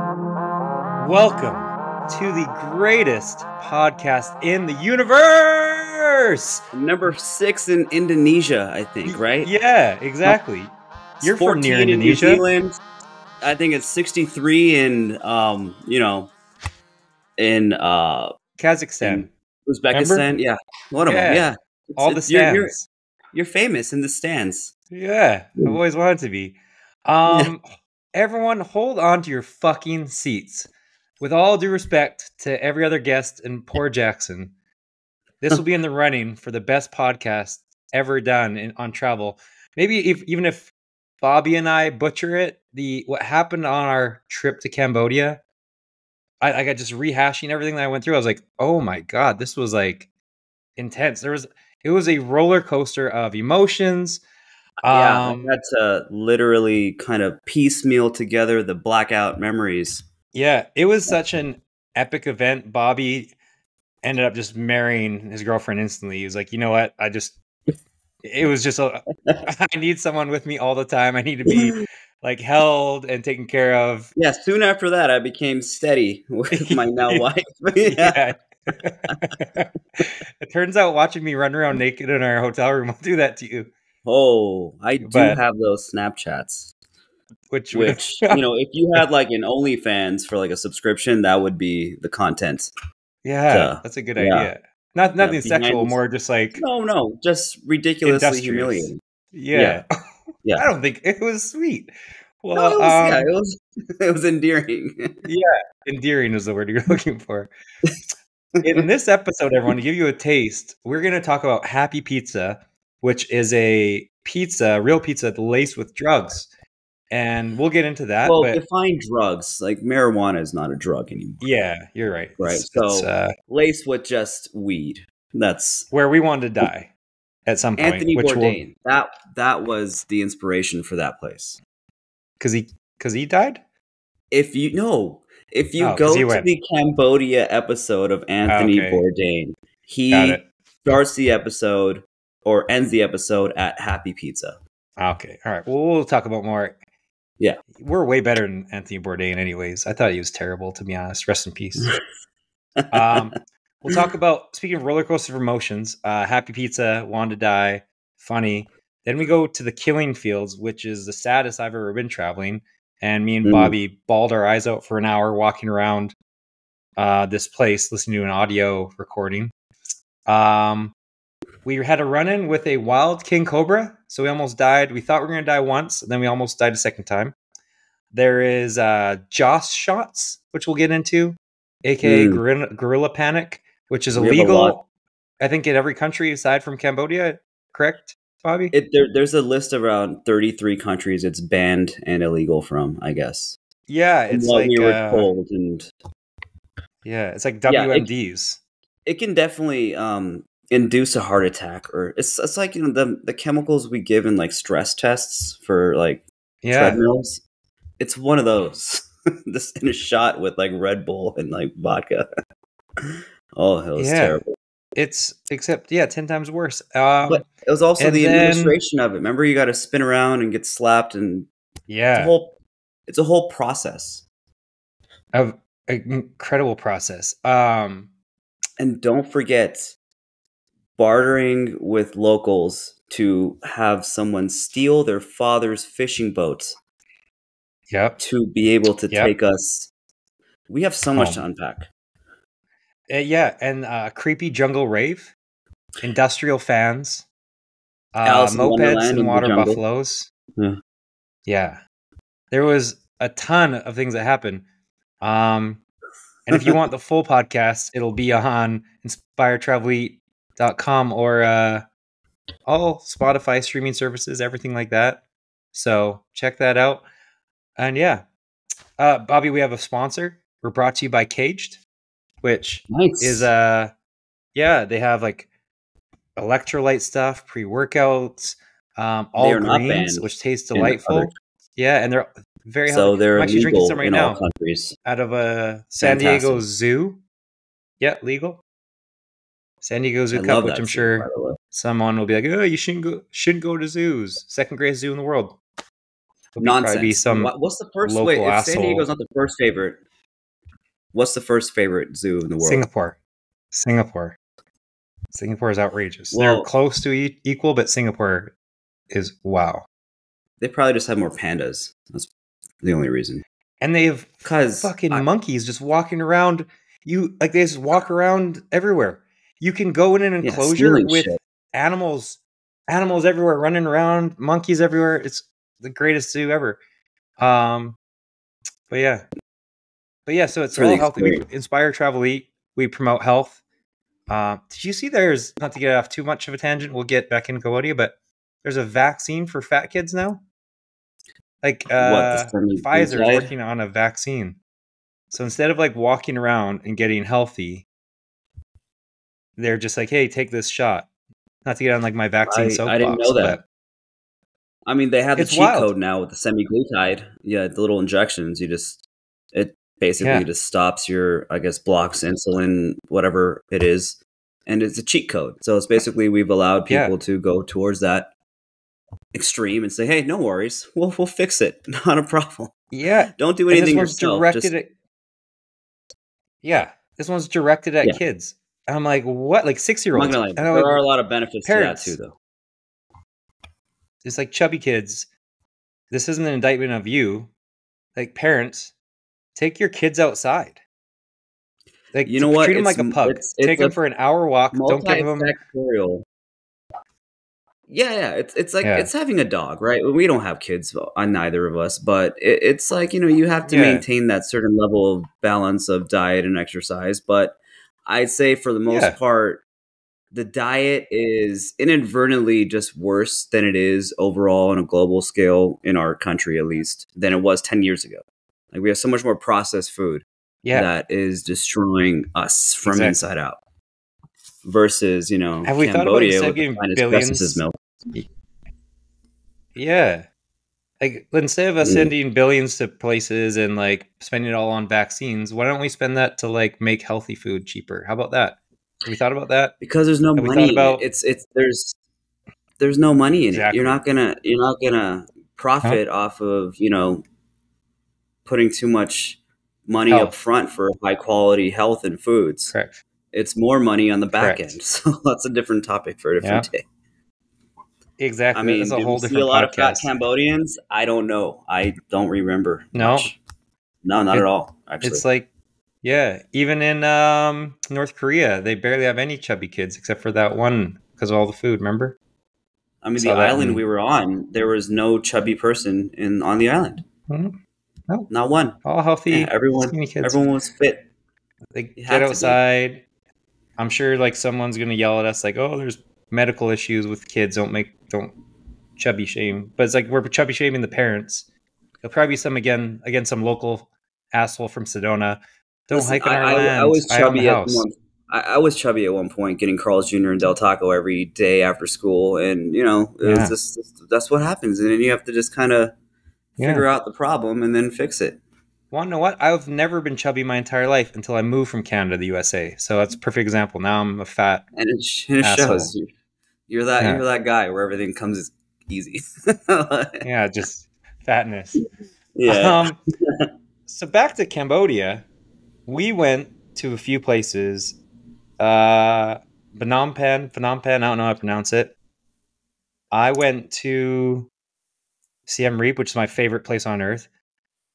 Welcome to the greatest podcast in the universe. Number 6 in Indonesia, I think, right? Yeah, exactly. You're from near 14 in New Indonesia. Zealand. I think it's 63 in Kazakhstan. Uzbekistan. Remember? Yeah, one of them. Yeah, All the stands. You're famous in the stands. Yeah, I've always wanted to be. Everyone, hold on to your fucking seats. With all due respect to every other guest and poor Jackson, this will be in the running for the best podcast ever done on travel. Maybe even if Bobby and I butcher it, what happened on our trip to Cambodia, I got just rehashing everything that I went through. I was like, oh my God, this was like intense. It was a roller coaster of emotions. I had to literally kind of piecemeal together the blackout memories. Yeah, it was such an epic event. Bobby ended up just marrying his girlfriend instantly. He was like, you know what? I need someone with me all the time. I need to be like held and taken care of. Yeah, soon after that, I became steady with my now wife. Yeah. It turns out watching me run around naked in our hotel room will do that to you. Oh, I do have those Snapchats. Which if you had like an OnlyFans for like a subscription, that would be the content. Yeah, that's a good idea. Nothing sexual, more just like no, just ridiculously humiliating. Yeah. I don't think it was sweet. Well, it was endearing. Yeah, endearing is the word you're looking for. In this episode, everyone, to give you a taste, we're going to talk about Happy Pizza, which is a real pizza laced with drugs. And we'll get into that. Well, define drugs. Like marijuana is not a drug anymore. Yeah, you're right. Right. So laced with just weed. That's where we wanted to die at some point. Anthony Bourdain. That was the inspiration for that place. Because he died? If you go to the Cambodia episode of Anthony Bourdain, he starts the episode or ends the episode at Happy Pizza. Okay. All right. Well, we'll talk about more. Yeah. We're way better than Anthony Bourdain anyways. I thought he was terrible, to be honest. Rest in peace. We'll talk about, speaking of roller coaster of emotions, Happy Pizza, Want to Die, funny. Then we go to the Killing Fields, which is the saddest I've ever been traveling. And me and Bobby bawled our eyes out for an hour walking around this place, listening to an audio recording. We had a run-in with a wild King Cobra, so we almost died. We thought we were going to die once, and then we almost died a second time. There is Joss shots, which we'll get into, aka Gorilla Panic, which is illegal, I think, in every country aside from Cambodia. Correct, Bobby? There's a list of around 33 countries it's banned and illegal from, I guess. Yeah, it's like we were told, and it's like WMDs. It can definitely induce a heart attack, or it's like the chemicals we give in like stress tests for like treadmills. It's one of those. This in a shot with like Red Bull and like vodka. Oh, it was terrible. It's 10 times worse. But it was also the administration of it. Remember, you got to spin around and get slapped, and it's a whole process. An incredible process. And don't forget bartering with locals to have someone steal their father's fishing boat. Yep. To be able to take us. We have so much to unpack. And creepy jungle rave, industrial fans, mopeds and water buffaloes. Yeah. There was a ton of things that happened. And if you want the full podcast, it'll be on inspiretravelite.com or all Spotify streaming services, everything like that. So check that out. And Bobby, we have a sponsor. We're brought to you by Caged, which is they have like electrolyte stuff, pre-workouts, all greens, which taste delightful. Yeah, and they're very healthy. So they're I'm actually drinking some right now all countries. Out of a San Diego Zoo. Yeah, legal. San Diego Zoo Cup, which I'm sure someone will be like, "Oh, you shouldn't go to zoos. Second greatest zoo in the world." There'll probably be Nonsense. some What's the first? Wait, local if San Diego's asshole. not the first favorite, what's the first favorite zoo in the world? Singapore is outrageous. They're Well, close to equal, but Singapore is wow. they probably just have more pandas. That's the only reason. And they have Because fucking monkeys just walking around. They just walk around everywhere. You can go in an enclosure with shit. animals everywhere running around, monkeys everywhere. It's the greatest zoo ever. But yeah, so it's For the all healthy. We experience. inspire, travel, eat. We promote health. Did you see there's, not to get off too much of a tangent, we'll get back into Cambodia, but there's a vaccine for fat kids now? What, the Pfizer is semaglutide? working on a vaccine. So instead of like walking around and getting healthy, they're just like, hey, take this shot. Not to get on like my vaccine soapbox. I didn't know that. But I mean, they have the it's cheat wild. code now with the semaglutide. Yeah, the little injections. It basically just stops your, I guess, blocks insulin, whatever it is, and it's a cheat code. So it's basically we've allowed people to go towards that extreme and say, hey, no worries, we'll fix it, not a problem. Yeah, don't do anything this one's yourself. This one's directed at kids. And I'm like, what? Like 6-year-olds? There are a lot of benefits parents, to that too, though. It's like chubby kids. This isn't an indictment of you. Like, parents, take your kids outside. Like, you know what? Treat them like a pug. Take them for an hour walk. Don't give them. Yeah. It's like it's having a dog, right? We don't have kids on neither of us, but it's like, you have to maintain that certain level of balance of diet and exercise. But I'd say for the most part, the diet is inadvertently just worse than it is overall on a global scale, in our country at least, than it was 10 years ago. Like, we have so much more processed food that is destroying us from inside out. Versus, have we Cambodia thought about with the billions? milk. Yeah. Like, instead of us sending billions to places and like spending it all on vaccines, why don't we spend that to like make healthy food cheaper? How about that? Have we thought about that? Because there's no money in it. There's no money in it. You're not gonna profit off of, putting too much money up front for high quality health and foods. Correct. It's more money on the back end. So that's a different topic for a different day. Exactly. I mean, that's a whole different see a lot podcast. of fat Cambodians? I don't know. I don't remember. No, much. No, not at all. Actually, it's like, even in North Korea, they barely have any chubby kids except for that one because of all the food. Remember? I mean, the island we were on, there was no chubby person on the island. Mm-hmm. No, not one. All healthy. Everyone was fit. They get outside. I'm sure like someone's gonna yell at us like, "Oh, there's medical issues with kids. Don't chubby shame." But it's like we're chubby shaming the parents. There'll probably be some some local asshole from Sedona. Don't hike on our land. I was chubby at one point, getting Carl's Jr. and Del Taco every day after school, and was just that's what happens, and then you have to just kind of figure out the problem and then fix it. Want to know what? I've never been chubby my entire life until I moved from Canada to the USA. So that's a perfect example. Now I'm a fat and it shows. You're that guy where everything comes easy. Just fatness. Yeah. So back to Cambodia, we went to a few places. Phnom Penh. I don't know how to pronounce it. I went to Siem Reap, which is my favorite place on earth.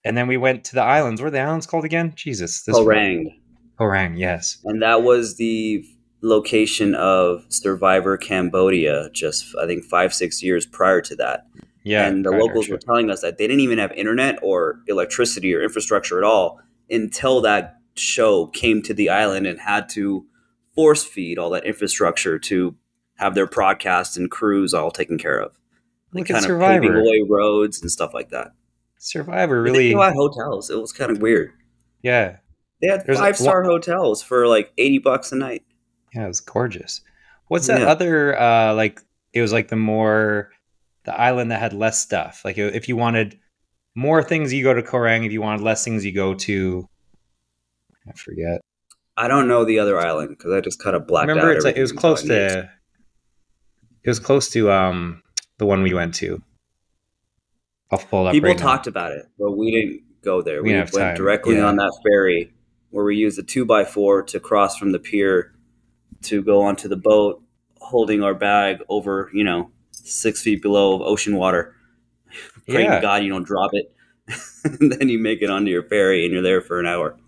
And then we went to the islands. What are the islands called again? Jesus. Horang, yes. And that was the location of Survivor Cambodia, just, I think, 5-6 years prior to that. Yeah. And the locals were telling us that they didn't even have internet or electricity or infrastructure at all until that show came to the island and had to force feed all that infrastructure to have their broadcasts and crews all taken care of. Like kind of paving away roads and stuff like that. Survivor really. They had hotels. It was kind of weird. Yeah, they had 5-star hotels for like $80 a night. Yeah, it was gorgeous. What's that other it was like the island that had less stuff. Like if you wanted more things, you go to Koh Rang. If you wanted less things, you go to I forget. I don't know the other island because I just kind of blacked out. Remember, it was close to. It was close to the one we went to. I'll pull it up People right now. talked about it, but we didn't go there. We didn't We have went time. directly on that ferry where we used a 2x4 to cross from the pier to go onto the boat, holding our bag over, 6 feet below ocean water, praying to God you don't drop it. And then you make it onto your ferry and you're there for an hour.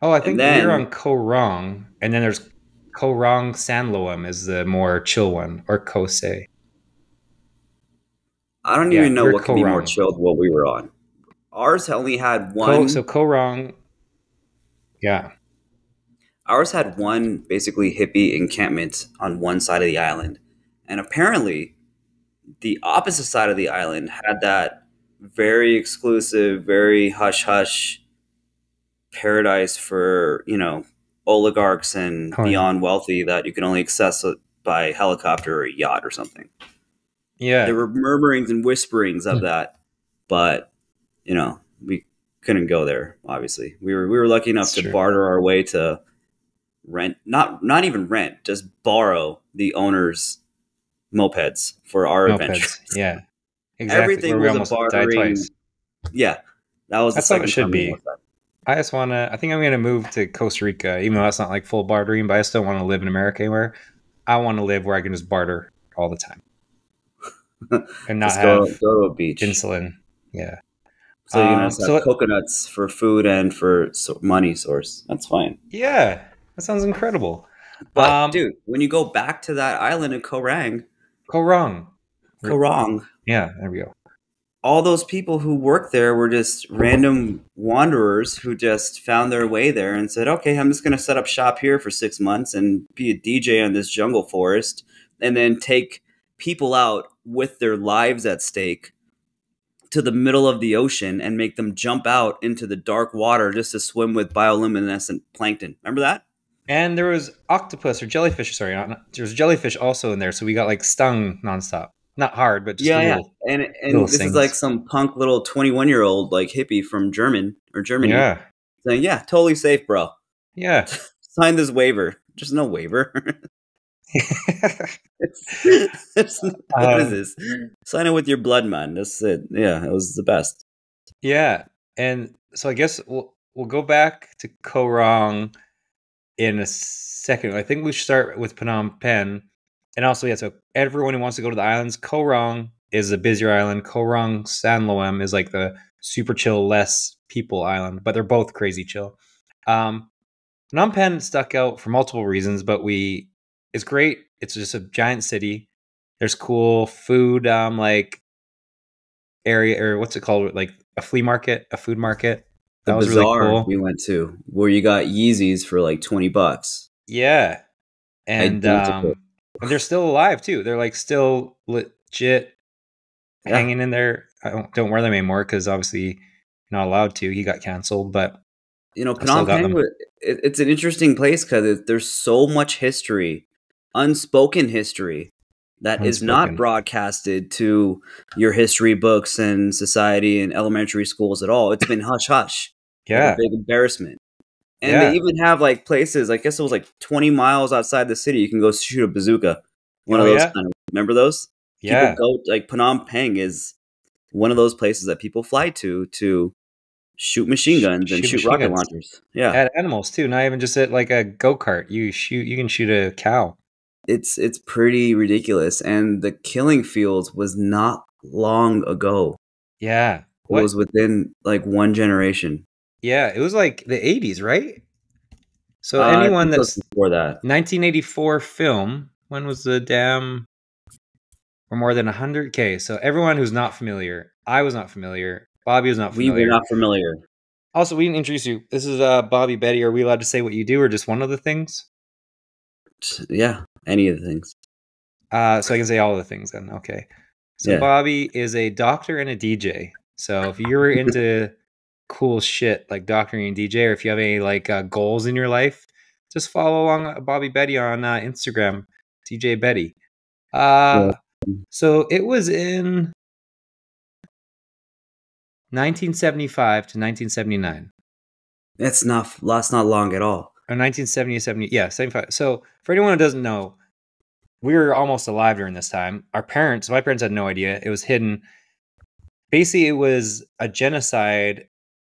Oh, I think we're on Koh Rong, and then there's Koh Rong Sanloam is the more chill one, or Koh Se. I don't even know what could be more chilled what we were on. Ours only had one. So Koh Rong, yeah. Ours had one basically hippie encampment on one side of the island. And apparently, the opposite side of the island had that very exclusive, very hush-hush paradise for, oligarchs and beyond wealthy that you can only access by helicopter or yacht or something. Yeah. There were murmurings and whisperings of that, but, we couldn't go there, obviously. We were lucky enough to barter our way to rent, not even rent, just borrow the owner's mopeds for our adventures. Yeah, exactly. Everything was a bartering. Yeah, that's the second time we almost died. I think I'm going to move to Costa Rica, even though that's not like full bartering, but I still want to live in America anywhere. I want to live where I can just barter all the time and not go to a beach. Insulin. Yeah. So you're going to have coconuts for food and for money source. That's fine. Yeah. That sounds incredible. But dude, when you go back to that island in Koh Rong. Yeah, there we go. All those people who work there were just random wanderers who just found their way there and said, okay, I'm just going to set up shop here for 6 months and be a DJ on this jungle forest and then take people out with their lives at stake to the middle of the ocean and make them jump out into the dark water just to swim with bioluminescent plankton. Remember that? And there was octopus or jellyfish. Sorry, there was jellyfish also in there. So we got like stung nonstop. Not hard, but just little, and this things. Is like some punk little 21-year-old like hippie from Germany. Yeah, saying, yeah, totally safe, bro. Yeah, sign this waiver. Just no waiver. What is this? Sign it with your blood, man. That's it. Yeah, it was the best. Yeah, and so I guess we'll go back to Koh Rong in a second. I think we should start with Phnom Penh. And also, so everyone who wants to go to the islands, Koh Rong is a busier island. Koh Rong Sanloam is like the super chill, less people island, but they're both crazy chill. Phnom Penh stuck out for multiple reasons, but it's great. It's just a giant city. There's cool food, like area, or what's it called? Like a flea market, a food market. That was really cool. We went to where you got Yeezys for like $20. Yeah. And they're still alive too. They're like still legit hanging in there. I don't wear them anymore because obviously you're not allowed to. He got canceled, but Phnom Penh, it's an interesting place because there's so much history, unspoken history that is not broadcasted to your history books and society and elementary schools at all. It's been hush hush. Yeah, a big embarrassment. And they even have like places, I guess it was like 20 miles outside the city, you can go shoot a bazooka. One of those kind of, remember those? Yeah. People go, like Phnom Penh is one of those places that people fly to shoot machine guns and shoot rocket launchers. Yeah. At animals too, not even just at like a go-kart. You can shoot a cow. It's pretty ridiculous. And the killing fields was not long ago. Yeah. It was within like one generation. Yeah, it was like the 80s, right? So anyone that's before that, 1984 film, when was the damn, or more than 100K? So everyone who's not familiar, I was not familiar, Bobby was not familiar. We were not familiar. Also, we didn't introduce you. This is Bobby Bedi. Are we allowed to say what you do, or just one of the things? Yeah, any of the things. So I can say all of the things then. Okay. So Bobby is a doctor and a DJ. So if you're into cool shit like doctoring and DJ, or if you have any like goals in your life, just follow along Bobby Bedi on Instagram, DJ Bedi. So it was in 1975 to 1979. That's not long at all. Or 1970 to 70, yeah, 75. So for anyone who doesn't know, we were almost alive during this time. My parents had no idea. It was hidden. basically, it was a genocide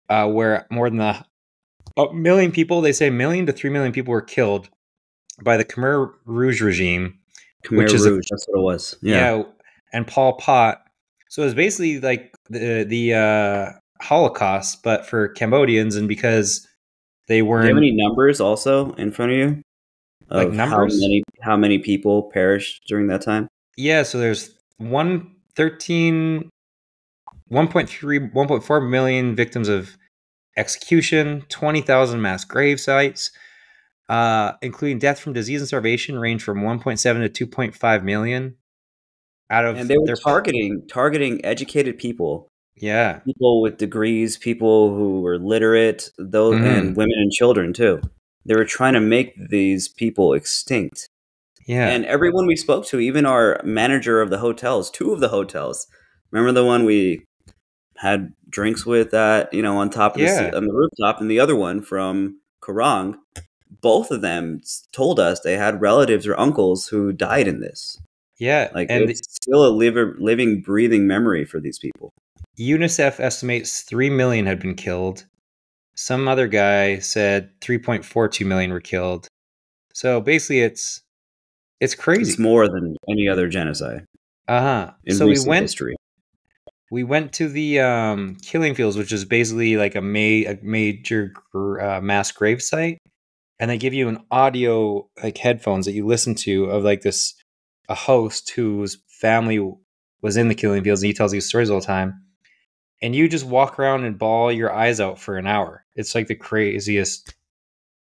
where more than a million people, they say 1 million to 3 million people were killed by the Khmer Rouge regime, Khmer Rouge, that's what it was. Yeah, and Pol Pot. So it was basically like the Holocaust, but for Cambodians, and because they weren't. Do you have any numbers also in front of you? Of Like numbers? How many people perished during that time? Yeah, so there's 1.3, 1.4 million victims of execution, 20,000 mass grave sites, including death from disease and starvation, range from 1.7 to 2.5 million. And they were targeting educated people. Yeah. People with degrees, people who were literate, and women and children too. They were trying to make these people extinct. Yeah. And everyone we spoke to, even our manager of the hotels, 2 of the hotels. Remember the one we had drinks with on top of on the rooftop, and the other one from Karang, both of them told us they had relatives or uncles who died in this. Yeah. Like, and it's still a living, breathing memory for these people. UNICEF estimates 3 million had been killed. Some other guy said 3.42 million were killed. So basically it's crazy. It's more than any other genocide. In so recent history. We went to the killing fields, which is basically like a major mass grave site, and they give you an audio like headphones that you listen to of like a host whose family was in the killing fields, and he tells these stories all the time. And you just walk around and bawl your eyes out for an hour. It's like the craziest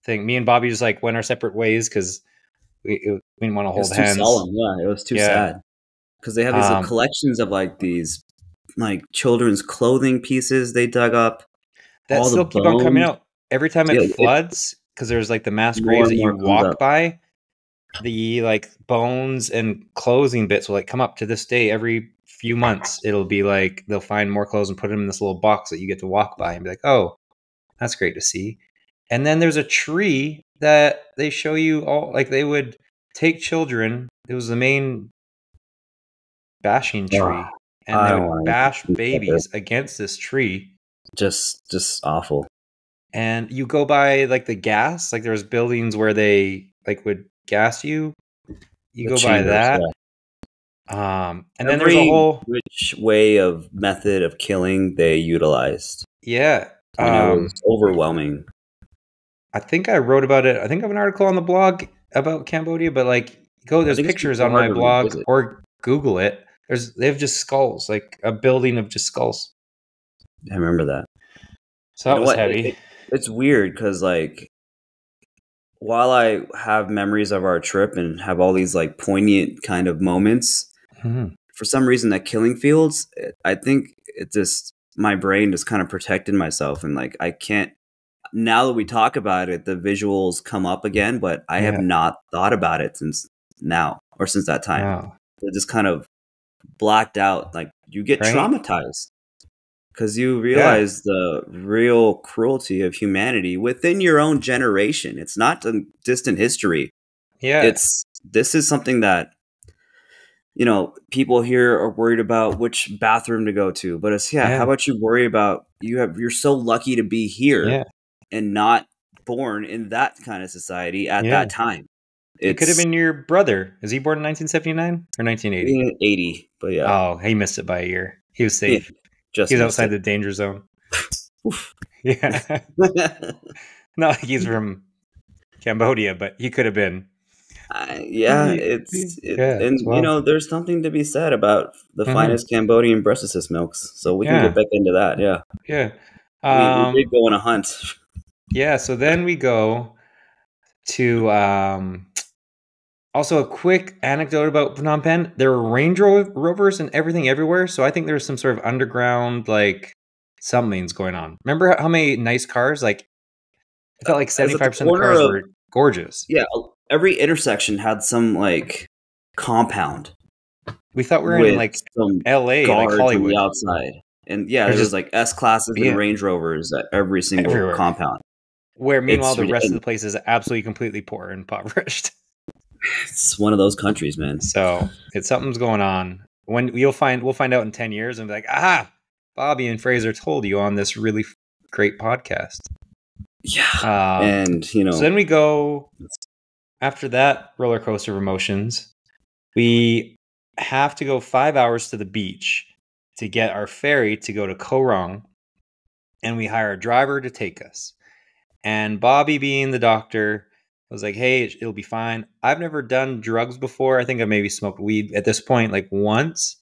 thing. Me and Bobby just like went our separate ways because we didn't want to hold hands. It was too solemn. Yeah, it was too sad. Because they have these collections of like these like children's clothing pieces they dug up. That still keep on coming out every time it floods, because there's like the mass graves that you walk by. The like bones and clothing bits will like come up to this day. Every few months it'll be like they'll find more clothes and put them in this little box that you get to walk by and be like, oh, that's great to see. And then there's a tree that they show you all, like they would take children. It was the main bashing tree, and they would bash babies against this tree. Just awful. And you go by like the gas, like there was buildings where they like would gas you. You go by that. And then there's a whole which method of killing they utilized. Yeah. It was overwhelming. I think I wrote about it. I think I have an article on the blog about Cambodia, but like there's pictures on my blog or Google it. They have just skulls, like a building of just skulls. I remember that. So that was heavy. It's weird because like while I have memories of our trip and have all these like poignant kind of moments, for some reason that killing fields, I think it just my brain just kind of protected myself, and like I can't. Now that we talk about it, the visuals come up again, but I have not thought about it since now or since that time. Wow. They're just kind of blacked out. Like you get traumatized because you realize the real cruelty of humanity within your own generation. It's not a distant history. Yeah. This is something that, people here are worried about which bathroom to go to, but how about you worry about, you're so lucky to be here and not born in that kind of society at that time. It could have been your brother. Is he born in 1979 or 1980? 80, but yeah. Oh, he missed it by a year. He was safe. He was outside the danger zone. Yeah. Not like he's from Cambodia, but he could have been. There's something to be said about the finest Cambodian breast assist milks. So we can get back into that. Yeah. Yeah. We did go on a hunt. Yeah. So then we go to also a quick anecdote about Phnom Penh. There were Range Rovers and everything everywhere. So I think there's some sort of underground like something's going on. Remember how many nice cars? Like I felt like 75% of the cars were gorgeous. Yeah. Every intersection had some like compound. We thought we were in like some LA, like Hollywood. On the outside. And there's like S classes and Range Rovers at every single compound. Where meanwhile the rest of the place is absolutely completely poor and impoverished. It's one of those countries, man. So something's going on. When we'll find out in 10 years and be like, Bobby and Fraser told you on this really great podcast. Yeah. And, so then we go, after that roller coaster of emotions, we have to go 5 hours to the beach to get our ferry to go to Koh Rong, and we hire a driver to take us. And Bobby, being the doctor, was like, hey, it'll be fine. I've never done drugs before. I think I maybe smoked weed at this point, like once.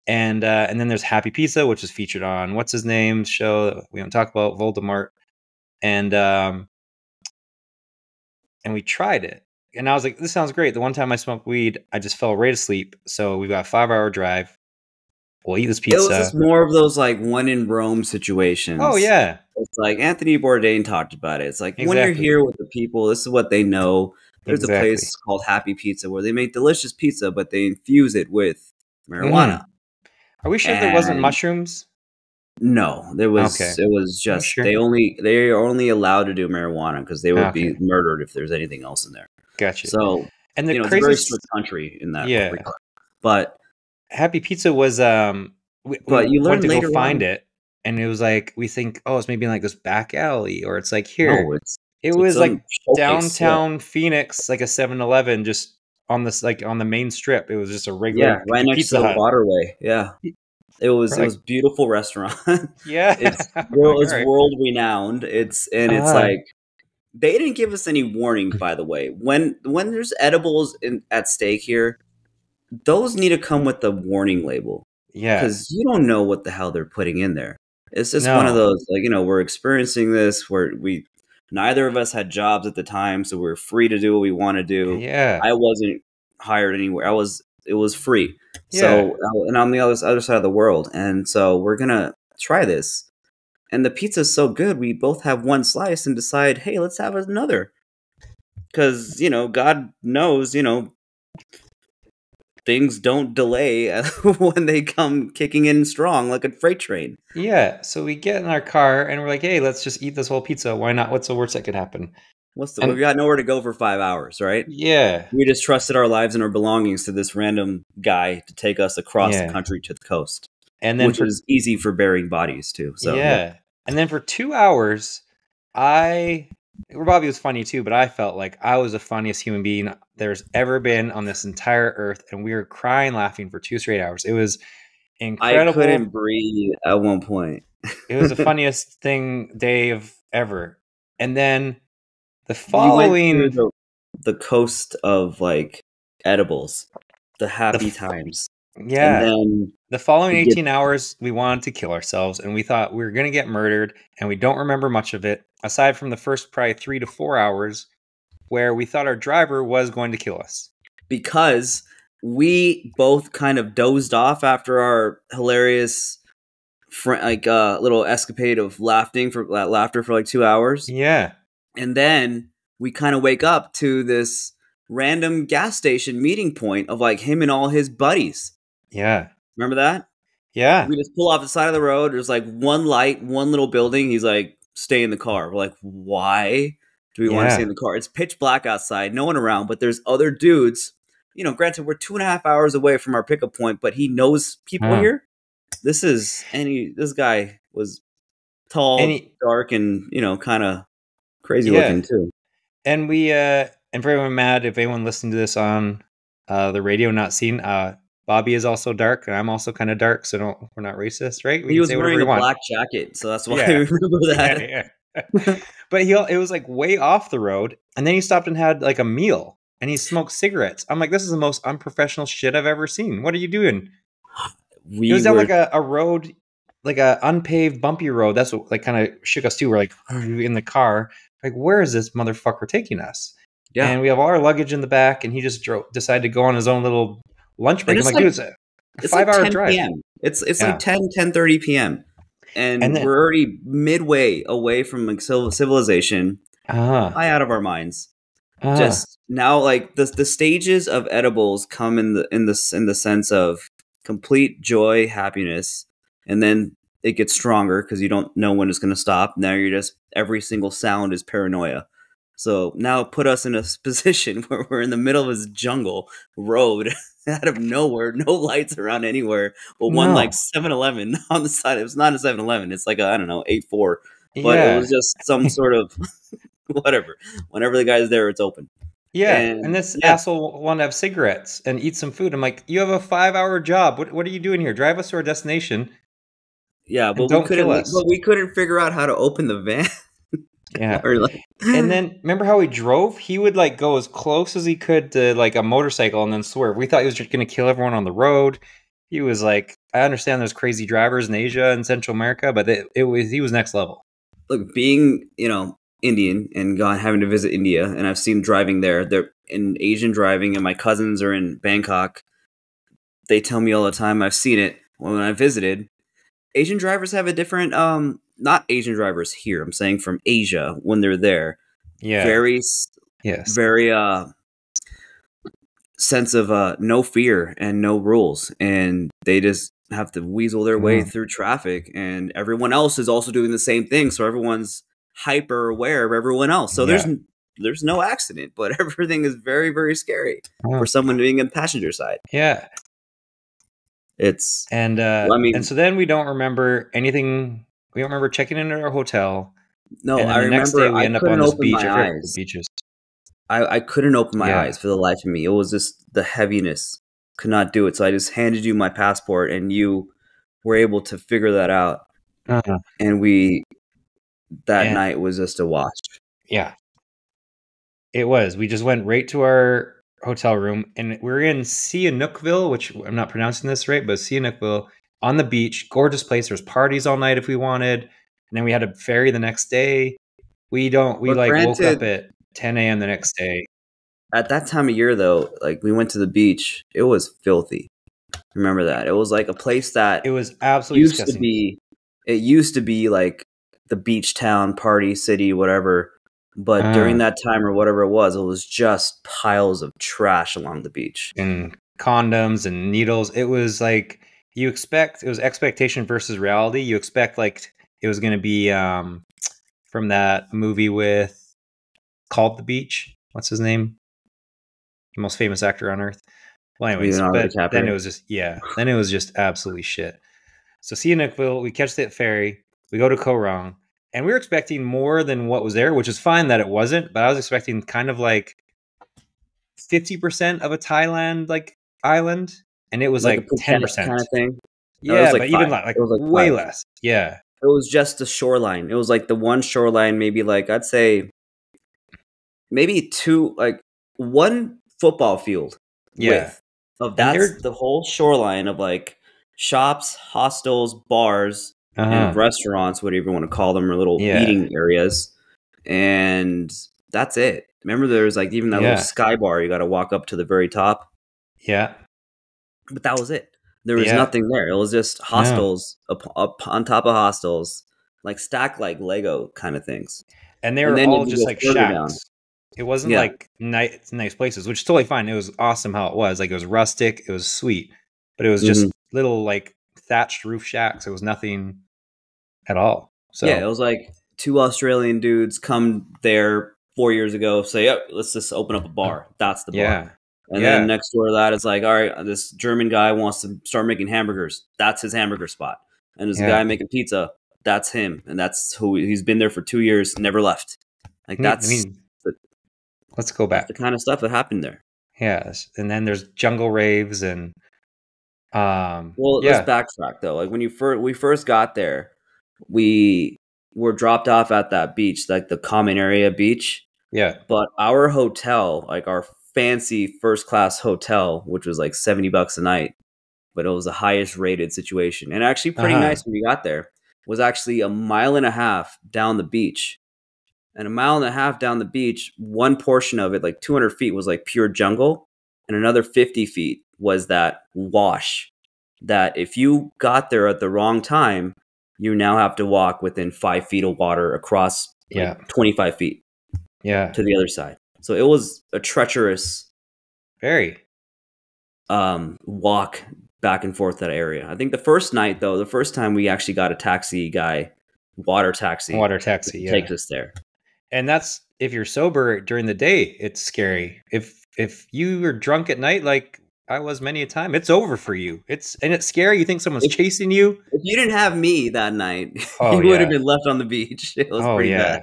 And then there's Happy Pizza, which is featured on what's his name's show that we don't talk about, Voldemort. And we tried it. And I was like, this sounds great. The one time I smoked weed, I just fell right asleep. So we've got a 5-hour drive. We'll eat this pizza. It was just more of those like one in Rome situations. Oh, yeah. It's like Anthony Bourdain talked about it. It's like when you're here with the people, this is what they know. There's a place called Happy Pizza where they make delicious pizza, but they infuse it with marijuana. Are we sure there wasn't mushrooms? No, there was. Okay. It was just sure. They are only allowed to do marijuana because they would be murdered if there's anything else in there. Gotcha. So, and the it's a very strict country in that regard. But Happy Pizza was but you learned to go find it, and it was like we think, oh, it's maybe in like this back alley, or it's like here. No, it was like downtown Phoenix, like a 7-Eleven, just on this like on the main strip. It was just a regular right next Pizza to the Hut. waterway. Yeah. It was a beautiful restaurant. Yeah. It's world renowned. It's like they didn't give us any warning, by the way. When there's edibles at stake here, those need to come with the warning label. Yeah. Because you don't know what the hell they're putting in there. It's just one of those, like, we're experiencing this where neither of us had jobs at the time, so we're free to do what we want to do. Yeah. I wasn't hired anywhere. It was free. Yeah. So, and I'm the other side of the world. And so we're going to try this. And the pizza's so good, we both have one slice and decide, hey, let's have another. Because, God knows, things don't delay when they come kicking in strong like a freight train. Yeah. So we get in our car and we're like, hey, let's just eat this whole pizza. Why not? What's the worst that could happen? We got nowhere to go for 5 hours, right? Yeah. We just trusted our lives and our belongings to this random guy to take us across the country to the coast. And then which was easy for burying bodies too. So yeah. And then for 2 hours, Bobby was funny too, but I felt like I was the funniest human being there's ever been on this entire earth, and we were crying, laughing for 2 straight hours. It was incredible. I couldn't breathe at one point. It was the funniest day of ever. And then the following the coast of like edibles, the happy times. Yeah. And then the following 18 hours, we wanted to kill ourselves, and we thought we were going to get murdered, and we don't remember much of it, aside from the first probably 3 to 4 hours where we thought our driver was going to kill us. Because we both kind of dozed off after our hilarious little escapade of laughter for like 2 hours. Yeah. And then we kind of wake up to this random gas station meeting point of like him and all his buddies. Yeah. Remember that? Yeah. We just pull off the side of the road. There's like one light, one little building. He's like, stay in the car. We're like, why do we want to stay in the car? It's pitch black outside, no one around, but there's other dudes. Granted, we're 2.5 hours away from our pickup point, but he knows people here. This guy was tall, dark, and, kind of crazy looking too. And and for everyone mad, if anyone listening to this on the radio, not seen, Bobby is also dark, and I'm also kind of dark, so we're not racist, right? He was wearing a black jacket, so that's why I remember that. Yeah. But it was like way off the road, and then he stopped and had like a meal, and he smoked cigarettes. I'm like, this is the most unprofessional shit I've ever seen. What are you doing? He was down like a road, like a unpaved, bumpy road. That's what like kind of shook us too. We're like in the car, like, where is this motherfucker taking us? Yeah. And we have all our luggage in the back, and he just decided to go on his own little lunch break. I'm like, dude, it's a 5-hour drive. PM. It's like 10:30 p.m. And we're already midway away from like civilization, high out of our minds. Just now, like the stages of edibles come in the sense of complete joy, happiness, and then it gets stronger because you don't know when it's going to stop. Now you're just every single sound is paranoia. So now put us in a position where we're in the middle of this jungle road out of nowhere, no lights around anywhere, but one No. like 7-Eleven on the side. It was not a 7-Eleven. It's like a, I don't know, 8-4, but it was Yeah. just some sort of whatever. Whenever the guy's there, it's open. Yeah. And And this yeah, asshole wanted to have cigarettes and eat some food. I'm like, you have a 5-hour job. What are you doing here? Drive us to our destination yeah, and but don't kill us. we couldn't figure out how to open the van. Yeah. Or like, And then remember how he drove? He would like go as close as he could to like a motorcycle and then swerve. We thought he was just going to kill everyone on the road. He was like, I understand there's crazy drivers in Asia and Central America, but he was next level. look, being Indian and gone having to visit India, and I've seen driving there. They're in Asian driving, and my cousins are in Bangkok. They tell me all the time. I've seen it when I visited. Asian drivers have a different, not Asian drivers here. I'm saying from Asia when they're there. Yeah. Very, Yes. very sense of no fear and no rules, and they just have to weasel their way through traffic, and everyone else is also doing the same thing, so everyone's hyper aware of everyone else, so there's no accident, but everything is very, very scary for someone being in the passenger side. Yeah. It's and and so then we don't remember anything. We don't remember checking in at our hotel. no, And then I the next day remember we I end up on couldn't this open beach. my I forget the eyes. beaches. I couldn't open my Yeah. eyes for the life of me. It was just the heaviness. Could not do it. So I just handed you my passport, and you were able to figure that out. Uh-huh. And that night was just a wash. Yeah. It was. We just went right to our hotel room, and we're in Sihanoukville, which I'm not pronouncing this right, but Sihanoukville on the beach. Gorgeous place. There's parties all night if we wanted. And then we had a ferry the next day. We woke up at 10 a.m. the next day. At that time of year, though, like we went to the beach, it was filthy. Remember that? It was like a place that it was absolutely disgusting. It used to be like the beach town, party city, whatever. But during that time or whatever it was just piles of trash along the beach. And condoms and needles. It was like it was expectation versus reality. You expect like it was going to be from that movie with called The Beach. What's his name? The most famous actor on earth. Well, anyways, but then it was just absolutely shit. So Sihanoukville, we catch that ferry, we go to Koh Rong, and we were expecting more than what was there, which is fine that it wasn't, but I was expecting kind of like 50% of a Thailand like island, and it was like 10% kind of thing. Yeah, but even like way less. Yeah, it was just the shoreline. It was like the one shoreline, maybe like I'd say maybe one football field width of that's the whole shoreline of like shops, hostels, bars, and restaurants, whatever you want to call them, or little eating areas, and that's it. Remember, there was like even that little sky bar. You got to walk up to the very top. Yeah, but that was it. There was nothing there. It was just hostels up on top of hostels, like stacked like Lego kind of things, and they were all just like shacks. Down. It wasn't like nice places, which is totally fine. It was awesome how it was. Like it was rustic, it was sweet, but it was just little like thatched roof shacks. It was nothing at all. So yeah, it was like two Australian dudes come there 4 years ago, say, "Yep, let's just open up a bar." That's the bar. Yeah. And then next door to that, it's like, all right, this German guy wants to start making hamburgers. That's his hamburger spot. And there's a guy making pizza. That's him, and that's who he's been there for 2 years, never left. Like let's go back. That's the kind of stuff that happened there. Yes, and then there's jungle raves and let's backtrack though. Like when we first got there, we were dropped off at that beach, like the common area beach. Yeah. But our hotel, like our fancy first class hotel, which was like $70 a night, but it was the highest rated situation and actually pretty nice when we got there, was actually 1.5 miles down the beach. And 1.5 miles down the beach, one portion of it, like 200 feet, was like pure jungle. And another 50 feet was that wash that if you got there at the wrong time, you now have to walk within 5 feet of water across 25 feet to the other side. So it was a treacherous walk back and forth that area. I think the first night, though, the first time we actually got a taxi guy, water taxi takes us there. And that's if you're sober during the day, it's scary. If you were drunk at night, like I was many a time. It's over for you. It's scary. You think someone's chasing you. If you didn't have me that night, Oh you would have yeah. been left on the beach. It was Oh pretty yeah. bad.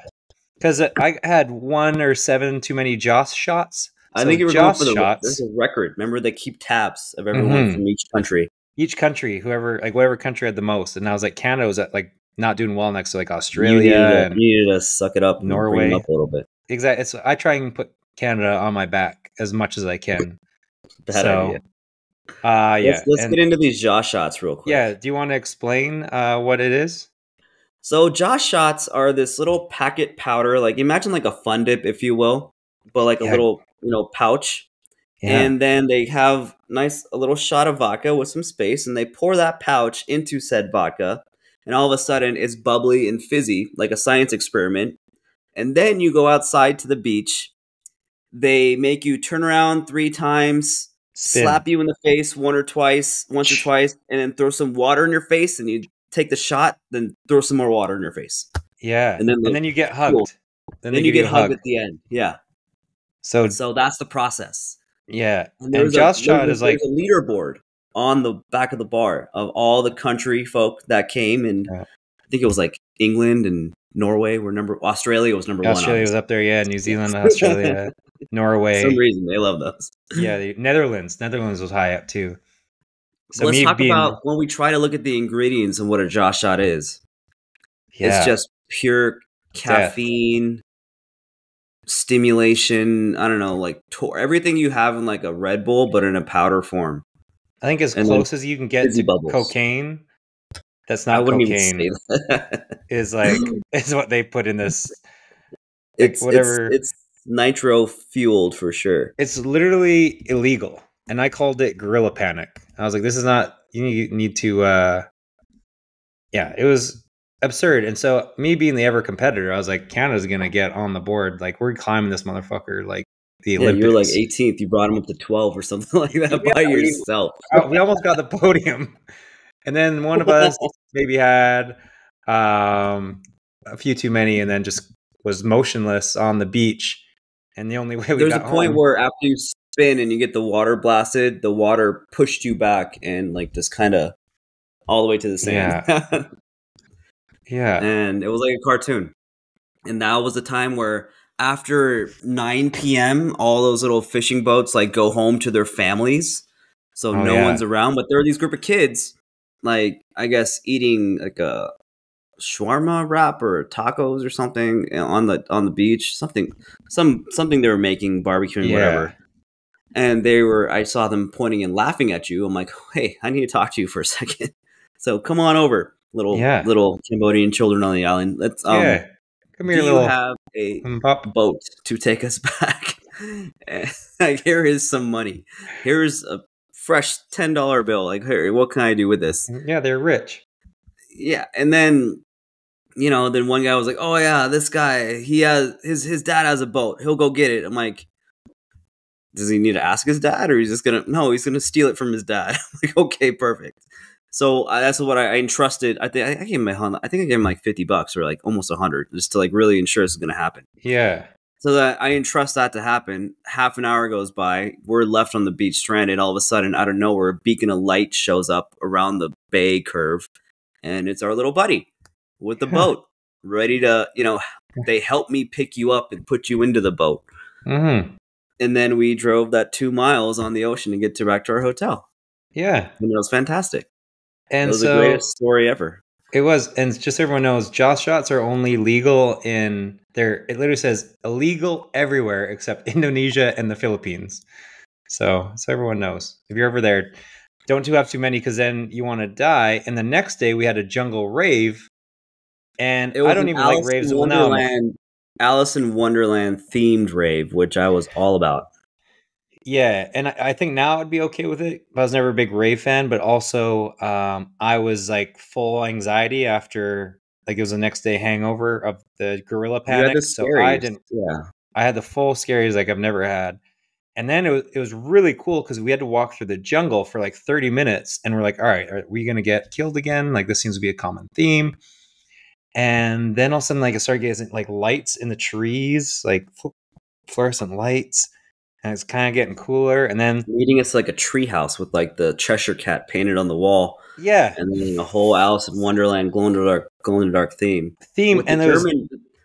Because I had 1 or 7 too many Joss shots. I So think you were going for Joss there's shots. a record. Remember, they keep tabs of everyone Mm-hmm. from each country. Each country, whatever country had the most, and I was like, Canada was at like not doing well next to like You Australia and needed to suck it up and bring them Norway. up a little bit. Exactly. So I try and put Canada on my back as much as I can. Bad idea. Yeah. Let's And get into these Josh shots real quick. yeah, do you want to explain what it is? So Josh shots are this little packet powder, like imagine like a Fun Dip, if you will, but like a Yeah. little pouch. Yeah. And then they have a little shot of vodka with some space, and they pour that pouch into said vodka, and all of a sudden it's bubbly and fizzy, like a science experiment. And then you go outside to the beach. They make you turn around 3 times, Spin. slap you in the face once or twice, and then throw some water in your face, and you take the shot, then throw some more water in your face. Yeah. And then you get hugged. Then you get hugged at the end. Yeah. So that's the process. yeah. And Josh shot is like there's a leaderboard on the back of the bar of all the country folk that came, and I think it was like England and Norway were Australia was number 1. Australia was up there, yeah. New Zealand, Australia, Norway. For some reason they love those. Yeah, the Netherlands was high up too. So let's talk about when we try to look at the ingredients and what a Josh shot is. Yeah. It's just pure caffeine, stimulation. I don't know, like everything you have in like a Red Bull, but in a powder form. I think as close as you can get to cocaine. That's not cocaine. Is what they put in this. It's whatever. It's nitro fueled for sure. It's literally illegal, and I called it gorilla panic. I was like, "This is not. You need to." Yeah, it was absurd, and so me being the ever competitor, I was like, "Canada's gonna get on the board. Like, we're climbing this motherfucker. Like the Olympics." You're like 18th. You brought him up to 12 or something like that by yourself. We almost got the podium. And then one of us maybe had a few too many, and then just was motionless on the beach. And the only way we got home, point where after you spin and you get the water blasted, the water pushed you back and like just kind of all the way to the sand. Yeah. Yeah. And it was like a cartoon. And that was the time where after 9 p.m., all those little fishing boats like go home to their families. So no one's around, but there are these group of kids, like I guess eating like a shawarma wrap or tacos or something on the beach, something they were making, barbecuing, whatever. And I saw them pointing and laughing at you. I'm like, hey, I need to talk to you for a second. So come on over, little Cambodian children on the island. Let's come here. Do you have a boat to take us back? Like, here is some money. Here's a fresh $10 bill. Like, here, what can I do with this? Yeah, they're rich. Yeah, and then then one guy was like, "Oh yeah, this guy, he has his dad has a boat. He'll go get it." I'm like, does he need to ask his dad, or he's just gonna? No, he's gonna steal it from his dad. I'm like, okay, perfect. So that's what I entrusted. I think I gave him I gave him like $50 or like almost 100, just to like really ensure this is gonna happen. Yeah. So that I entrust that to happen. Half an hour goes by. We're left on the beach stranded. All of a sudden, out of nowhere, a beacon of light shows up around the bay curve, and it's our little buddy with the boat, ready to, they helped me pick you up and put you into the boat. Mm-hmm. And then we drove that 2 miles on the ocean to get back to our hotel. Yeah. And it was fantastic. And it was the greatest story ever. It was, and just so everyone knows, Josh shots are only legal it literally says illegal everywhere except Indonesia and the Philippines. So everyone knows. If you're over there, don't have too many, because then you want to die. And the next day we had a jungle rave. And I don't even like raves. Alice in Wonderland themed rave, which I was all about. Yeah, and I think now I'd be okay with it. I was never a big rave fan, but also I was like full anxiety after, like, it was the next day hangover of the gorilla panic. So I didn't. Yeah, I had the full scaries like I've never had. And then it was really cool because we had to walk through the jungle for like 30 minutes, and we're like, all right, are we gonna get killed again? Like, this seems to be a common theme. And then all of a sudden, like, I started getting like lights in the trees, like fluorescent lights. and it's kind of getting cooler. And then leading us to like a treehouse with like the Cheshire Cat painted on the wall, yeah, and then a whole Alice in Wonderland glow in the dark theme. theme, With and there was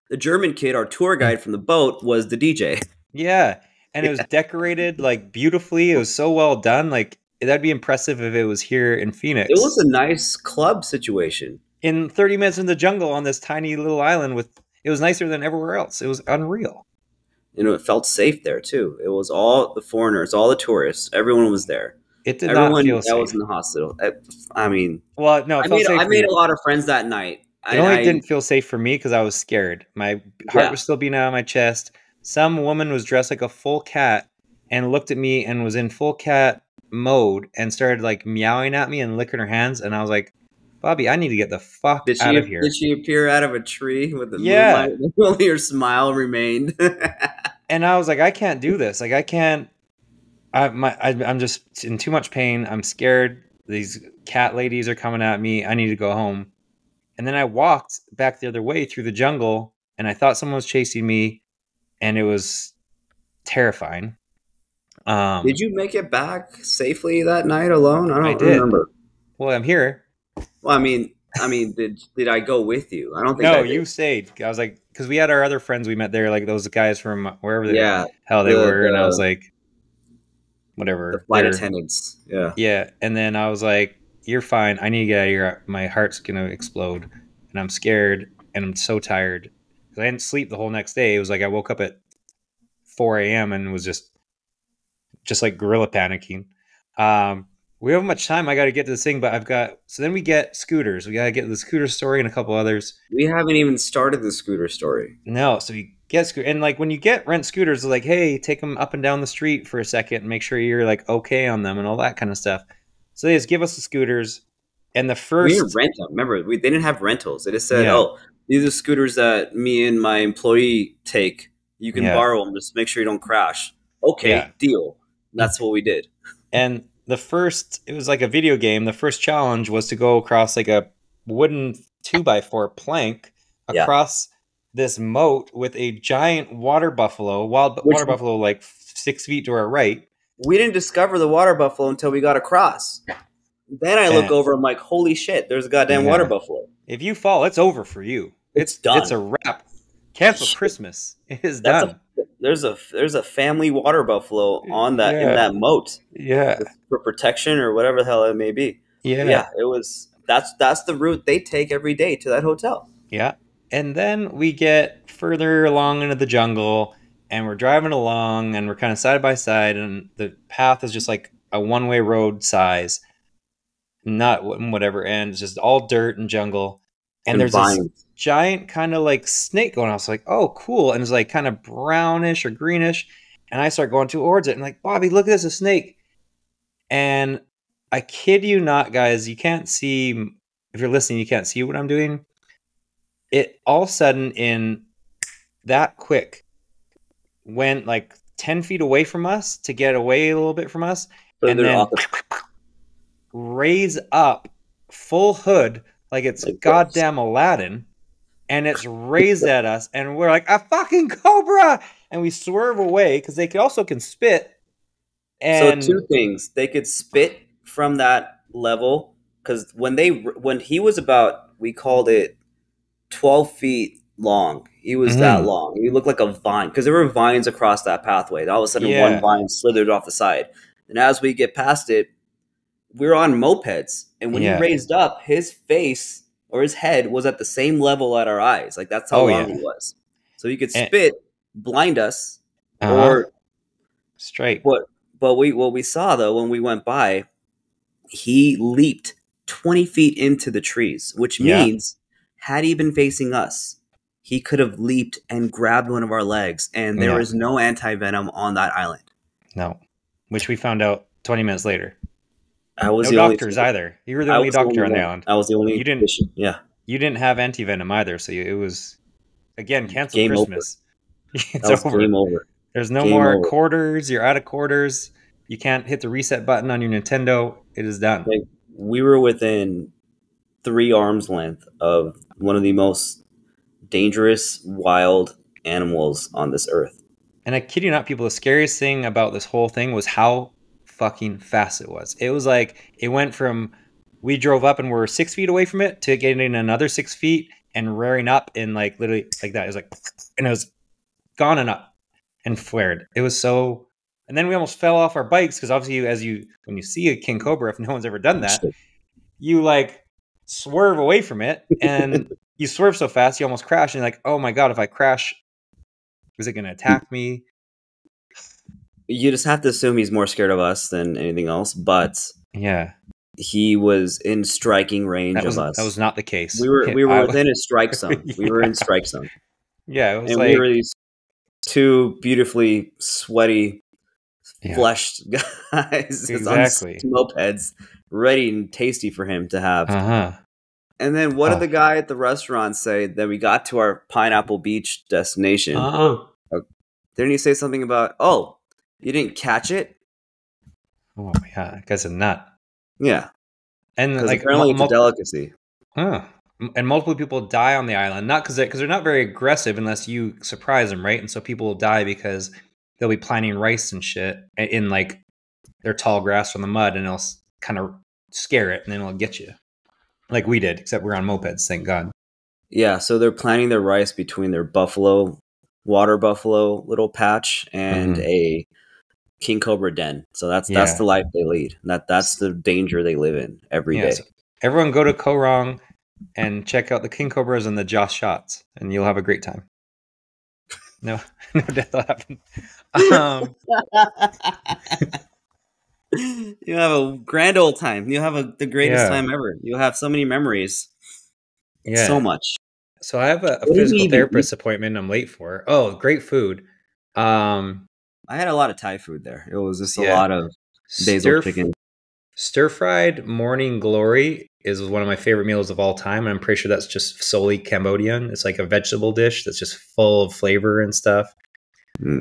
The German kid, our tour guide from the boat, was the DJ. yeah, and it was Yeah. decorated like beautifully. It was so well done. Like that'd be impressive if it was here in It was Phoenix. a nice club situation. In 30 minutes in the jungle on this tiny little island with it was nicer than everywhere else. It was unreal. You know, it felt safe there too. It was all the foreigners, all the tourists. Everyone was there. It did not Everyone feel that was safe. in the hospital. I mean, Well, no, it felt safe I for made you. a lot of friends that night. It only didn't feel safe for me because I was scared. My heart Yeah. was still beating out of my chest. Some woman was dressed like a full cat and looked at me and was in full cat mode and started like meowing at me and licking her hands. And I was like, Bobby, I need to get the fuck out of Did here. she appear out of a tree with the Yeah. moonlight? Only her smile remained. And I was like, I can't do this. Like, I can't. I'm just in too much pain. I'm scared. These cat ladies are coming at me. I need to go home. And then I walked back the other way through the jungle, and I thought someone was chasing me, and it was terrifying. Did you make it back safely that night alone? I I don't did. remember. Well, I'm here. Well, did I go with you? I don't think No, I you did. stayed. I was like, because we had our other friends we met there, like those guys from wherever the Yeah, hell they the were, and I was the like, the whatever. flight attendants. Yeah. Yeah, and then I was like, "You're fine. I need to get out of here. My heart's gonna explode, and I'm scared, and I'm so tired because I didn't sleep the whole next day. It was like I woke up at 4 a.m. and was just like gorilla panicking. We don't have much time. I got to get to this thing, but I've got. So then we get scooters. We got to get the scooter story and a couple others. We haven't even started the scooter story. No, so you get scooter, and like when you get rent scooters, they're like, hey, take them up and down the street for a second and make sure you're like okay on them and all that kind of stuff. So they just give us the scooters, and the We didn't first, rent them. Remember, they didn't have rentals. They just said, yeah, "Oh, these are scooters that me and my employee take. You can yeah, borrow them. Just make sure you don't crash." yeah, Okay, deal. That's what we did. and the first, it was like a video game. The first challenge was to go across like a wooden 2x4 plank Yeah. across this moat with a giant water buffalo, wild Which water buffalo, like 6 feet to our right. we didn't discover the water buffalo until we got across. Then I look And over. I'm like, "Holy shit! There's a goddamn water yeah, buffalo. if you fall, it's over for you. It's It's done." a wrap. Cancel Shit. Christmas. It is That's done. there's a family water buffalo on that in Yeah, that moat yeah, for protection or whatever the hell it may be. But yeah, yeah, it was that's the route they take every day to that hotel. yeah. And then we get further along into the jungle, and we're driving along, and we're kind of side by side, and the path is just like a one-way road size, not whatever, and it's just all dirt and jungle. And And there's this vines. giant kind of like snake going. I was like, oh, cool. And it's like kind of brownish or greenish. And I start going towards it, and like, Bobby, look at this, a snake. And I kid you not, guys, you can't see, if you're listening, you can't see what I'm doing. It all of a sudden, in that quick, went like 10 feet away from us to get away a little bit from us, So and they're then off the raise up full hood like it's like this. goddamn Aladdin, and it's raised at us, and we're like, a fucking cobra! And we swerve away because they also can spit. So And two things: they could spit from that level because when he was about, we called it 12 feet long. He was that mhm, long. He looked like a vine because there were vines across that pathway. All of a sudden, one yeah, vine slithered off the side, and as we get past it, we're on mopeds, and when he yeah, raised up, his face or his head was at the same level at our eyes. Like that's how oh long yeah, he was. So he could and, spit, blind us, uh-huh, or straight, what? But what we saw though when we went by, he leaped 20 feet into the trees, which yeah, means had he been facing us, he could have leaped and grabbed one of our legs, and there yeah, is no anti venom on that island. no, which we found out 20 minutes later. I was No the only doctors either. You were the I only was the doctor only on the one. island. I was the only You didn't. patient. Yeah, You didn't have anti-venom either, so it was again cancel game over. Christmas. It's That was over. game over. There's no Game more over. quarters. You're out of quarters. You can't hit the reset button on your Nintendo. It is done. Like we were within 3 arms length of one of the most dangerous wild animals on this earth. And I kid you not, people, the scariest thing about this whole thing was how fucking fast it was. It was like, it went from, we drove up and we're 6 feet away from it to getting another 6 feet and rearing up in like literally like that. It was like, and it was gone and up and flared. It was so, and then we almost fell off our bikes because obviously when you see a King Cobra, if no one's ever done that, you like swerve away from it and you swerve so fast, you almost crash and you're like, oh my God, if I crash, is it going to attack me? You just have to assume he's more scared of us than anything else, but yeah, he was in striking range of us. That was not the case. We were within a strike zone. We were in strike zone. Yeah, it was and like, we were these two beautifully sweaty, fleshed guys exactly on mopeds, ready and tasty for him to have. And then what did the guy at the restaurant say that we got to our Pineapple Beach destination? Didn't he say something about, oh, you didn't catch it? Oh, yeah. That guy's a nut. Yeah. And like, apparently it's a delicacy. And multiple people die on the island, not because they're not very aggressive unless you surprise them, right? And so people will die because they'll be planting rice and shit in like their tall grass from the mud, and it'll kind of scare it, and then it'll get you. Like we did, except we're on mopeds, thank God. Yeah, so they're planting their rice between their water buffalo little patch and a King Cobra den. So that's the life they lead. That's the danger they live in every day. So everyone go to Korong and check out the King Cobras and the Josh shots, and you'll have a great time. No death will happen. You'll have a grand old time. You'll have the greatest time ever. You'll have so many memories. Yeah. So much. So I have a physical therapist appointment I'm late for. Oh, great food. I had a lot of Thai food there. It was just a lot of basil chicken. Stir-fried morning glory is one of my favorite meals of all time. And I'm pretty sure that's just solely Cambodian. It's like a vegetable dish that's just full of flavor and stuff.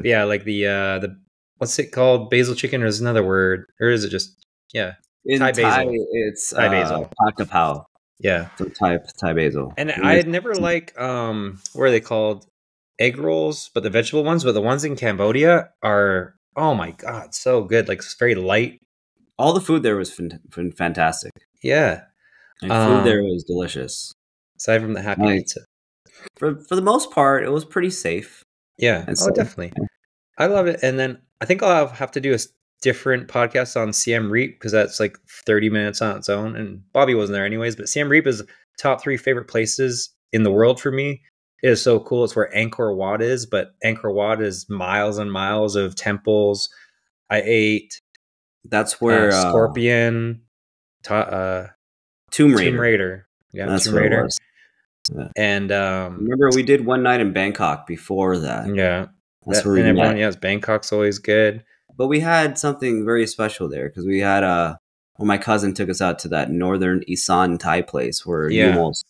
Yeah, like the what's it called? Basil chicken, or is another word? Or is it just in Thai basil? It's Thai basil. Pakapao. Yeah. So Thai basil. And I had never what are they called? Egg rolls, but the vegetable ones, but the ones in Cambodia are, oh my God, so good. Like, it's very light. All the food there was fantastic. Yeah. And food there was delicious. Aside from the happy pizza. For the most part, it was pretty safe. Yeah. Definitely. I love it. And then I think I'll have to do a different podcast on Siem Reap because that's like 30 minutes on its own. And Bobby wasn't there anyways, but Siem Reap is top 3 favorite places in the world for me. It is so cool. It's where Angkor Wat is, but Angkor Wat is miles and miles of temples. I ate. That's where Scorpion, Tomb Raider. Yeah, that's Tomb Raider. Yeah. And remember, we did one night in Bangkok before that. Yeah, that's where we met. Yeah, Bangkok's always good. But we had something very special there because we had my cousin took us out to that northern Isan Thai place where you almost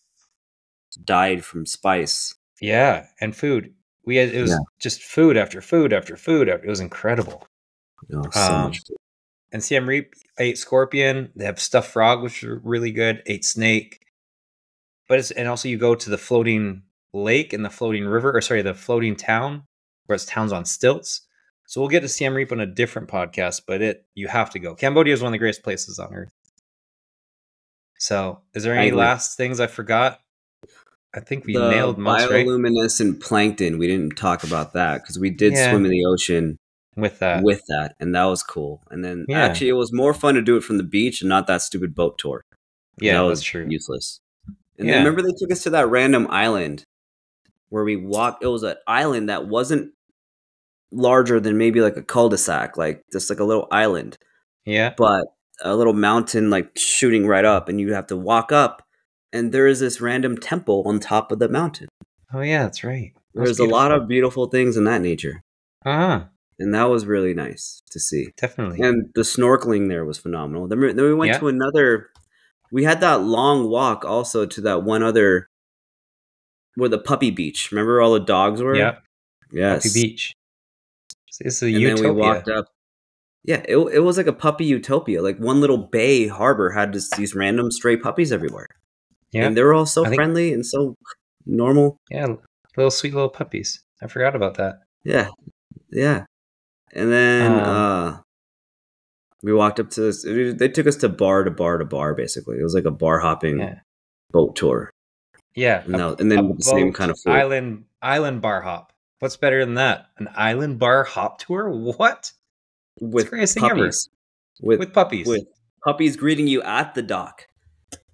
died from spice. Yeah, and food. It was just food after food after food. It was incredible. So much food. And Siem Reap, I ate scorpion. They have stuffed frog, which is really good. Ate snake. And also you go to the floating lake and the floating river, the floating town, where it's towns on stilts. So we'll get to Siem Reap on a different podcast, but you have to go. Cambodia is one of the greatest places on earth. So is there any last things I forgot? I think we nailed most, right? Bioluminescent plankton. We didn't talk about that because we did swim in the ocean with that, and that was cool. And then actually, it was more fun to do it from the beach and not that stupid boat tour. Yeah, that was true. Useless. And then remember they took us to that random island where we walked. It was an island that wasn't larger than maybe like a cul-de-sac, like just like a little island. Yeah, but a little mountain like shooting right up, and you have to walk up. And there is this random temple on top of the mountain. Oh, yeah, that's right. There's a lot of beautiful things in that nature. And that was really nice to see. Definitely. And the snorkeling there was phenomenal. Then we went to another... We had that long walk also to that one other... Where the puppy beach. Remember all the dogs were? Yeah. Yes. Puppy beach. It's a and utopia. Then we walked up. Yeah, it was like a puppy utopia. Like one little bay harbor had these random stray puppies everywhere. Yeah. And they were all so friendly and so normal. Yeah, sweet little puppies. I forgot about that. Yeah. Yeah. And then we walked up to this. They took us to bar to bar to bar, basically. It was like a bar hopping boat tour. Yeah. And then with the same kind of food. Island bar hop. What's better than that? An island bar hop tour? What? With greatest puppies. Thing ever. With puppies. With puppies greeting you at the dock.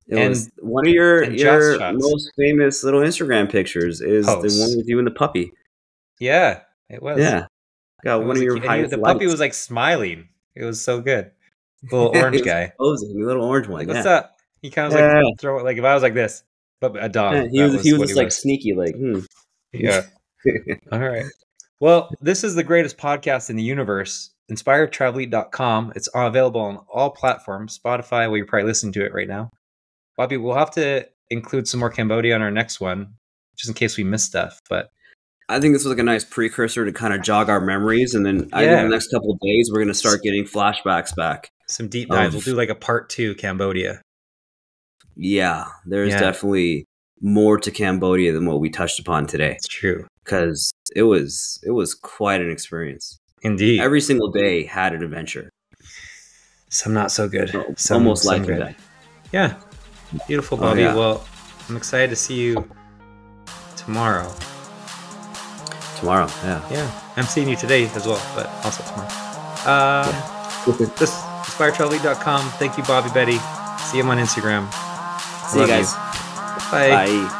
It was one of your most famous little Instagram pictures is the one with you and the puppy. Yeah, it was. Yeah. Got one of your highlights. The puppy was like smiling. It was so good. Little orange guy. Posing, the little orange one. Like, what's up? He kind of like throw it like if I was like this, but a dog. Yeah, he was just like sneaky, like Yeah. All right. Well, this is the greatest podcast in the universe. InspiredTravelEat.com. It's available on all platforms. Spotify, well, you're probably listening to it right now. Bobby, we'll have to include some more Cambodia on our next one, just in case we miss stuff. But I think this was like a nice precursor to kind of jog our memories. And then I think in the next couple of days, we're going to start getting flashbacks back. Some deep dives. We'll do like a part 2 Cambodia. Yeah, there's definitely more to Cambodia than what we touched upon today. It's true. Because it was quite an experience. Indeed. Every single day had an adventure. Some not so good. Almost life and death. Yeah. Beautiful, Bobby. Well, I'm excited to see you tomorrow. Tomorrow, yeah. Yeah. I'm seeing you today as well, but also tomorrow. This InspiredTravelEat.com. Thank you, Bobby Bedi. See him on Instagram. See you guys. Bye. Bye.